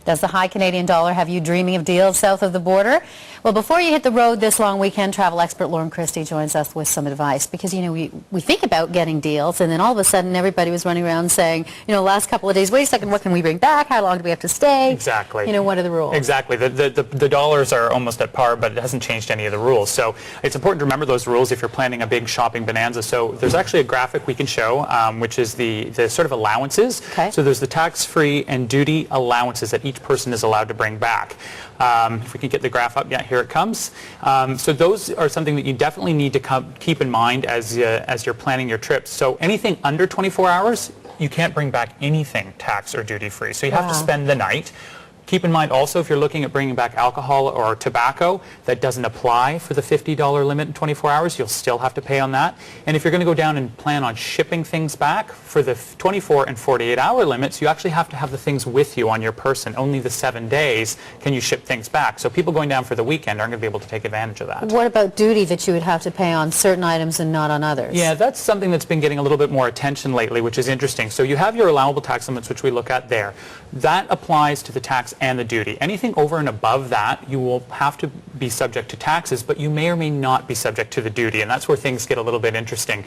Does the high Canadian dollar have you dreaming of deals south of the border? Well, before you hit the road this long weekend, travel expert Lauren Christie joins us with some advice, because, you know, we think about getting deals, and then all of a sudden everybody was running around saying, you know, last couple of days, wait a second, what can we bring back? How long do we have to stay? Exactly. You know, what are the rules? Exactly. The dollars are almost at par, but it hasn't changed any of the rules. So it's important to remember those rules if you're planning a big shopping bonanza. So there's actually a graphic we can show, which is the sort of allowances. Okay. So there's the tax-free and duty allowances that each person is allowed to bring back. If we can get the graph up, yeah, here it comes. So those are something that you definitely need to keep in mind as you're planning your trips. So anything under 24 hours, you can't bring back anything tax or duty free. So you have to spend the night. Keep in mind also, if you're looking at bringing back alcohol or tobacco, that doesn't apply for the $50 limit in 24 hours. You'll still have to pay on that. And if you're going to go down and plan on shipping things back, for the 24 and 48-hour limits, you actually have to have the things with you on your person. Only the 7 days can you ship things back. So people going down for the weekend aren't going to be able to take advantage of that. What about duty that you would have to pay on certain items and not on others? Yeah, that's something that's been getting a little bit more attention lately, which is interesting. So you have your allowable tax limits, which we look at there. That applies to the tax and the duty. Anything over and above that, you will have to be subject to taxes, but you may or may not be subject to the duty, and that's where things get a little bit interesting.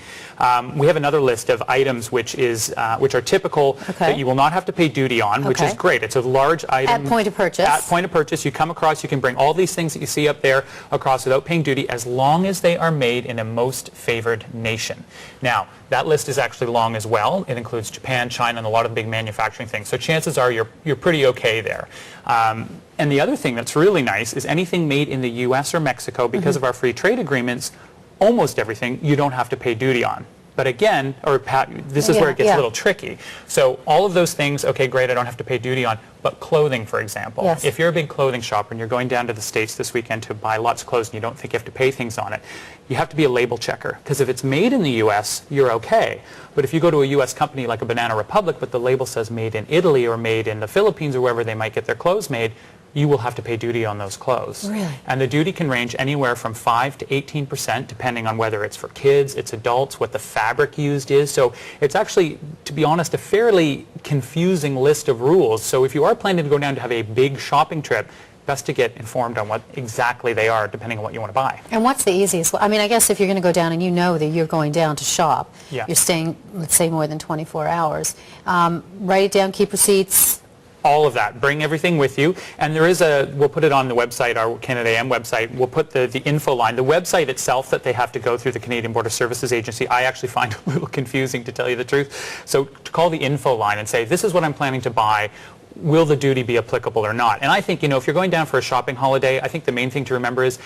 We have another list of items which are typical that you will not have to pay duty on, which is great. It's a large item. At point of purchase. At point of purchase, you come across, you can bring all these things that you see up there across without paying duty, as long as they are made in a most favored nation. Now, that list is actually long as well. It includes Japan, China, and a lot of big manufacturing things. So chances are you're pretty okay there. And the other thing that's really nice is anything made in the U.S. or Mexico, because of our free trade agreements, almost everything you don't have to pay duty on. But again, this is where it gets a little tricky. So all of those things, okay, great, I don't have to pay duty on. But clothing, for example, if you're a big clothing shopper and you're going down to the States this weekend to buy lots of clothes and you don't think you have to pay things on it, you have to be a label checker. Because if it's made in the U.S., you're okay. But if you go to a U.S. company like a Banana Republic, but the label says made in Italy or made in the Philippines or wherever they might get their clothes made, you will have to pay duty on those clothes. Really? And the duty can range anywhere from 5 to 18%, depending on whether it's for kids, it's adults, what the fabric used is. So it's actually, to be honest, a fairly confusing list of rules. So if you are planning to go down to have a big shopping trip, best to get informed on what exactly they are, depending on what you want to buy. And what's the easiest? I mean, I guess if you're going to go down and you know that you're going down to shop, you're staying, let's say, more than 24 hours, write it down, keep receipts. All of that. Bring everything with you. And there is we'll put it on the website, our Canada AM website. We'll put the info line. The website itself that they have to go through, the Canadian Border Services Agency, I actually find a little confusing, to tell you the truth. So to call the info line and say, this is what I'm planning to buy. Will the duty be applicable or not? And I think, you know, if you're going down for a shopping holiday, I think the main thing to remember is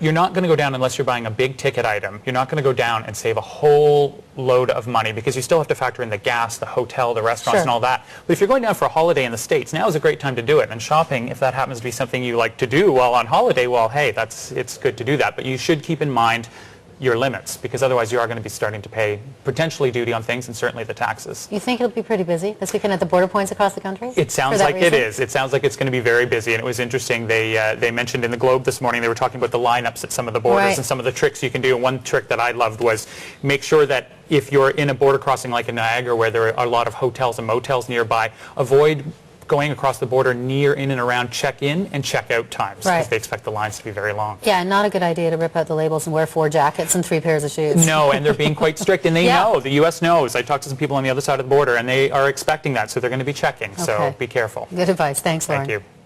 you're not going to go down unless you're buying a big ticket item. You're not going to go down and save a whole load of money, because you still have to factor in the gas, the hotel, the restaurants, and all that. But if you're going down for a holiday in the States, now is a great time to do it. And shopping, if that happens to be something you like to do while on holiday, well, hey, it's good to do that. But you should keep in mind your limits, because otherwise you are going to be starting to pay potentially duty on things, and certainly the taxes. You think it'll be pretty busy this weekend at the border points across the country? It sounds like it is. It sounds like it's going to be very busy, and it was interesting. They mentioned in the Globe this morning, they were talking about the lineups at some of the borders and some of the tricks you can do. And one trick that I loved was make sure that if you're in a border crossing like in Niagara, where there are a lot of hotels and motels nearby, avoid going across the border near, in and around check-in and check-out times, because they expect the lines to be very long. Yeah, not a good idea to rip out the labels and wear 4 jackets and 3 pairs of shoes. No, and they're being quite strict, and they know, the U.S. knows. I talked to some people on the other side of the border, and they are expecting that, so they're going to be checking, so be careful. Good advice. Thanks, Lauren. Thank you.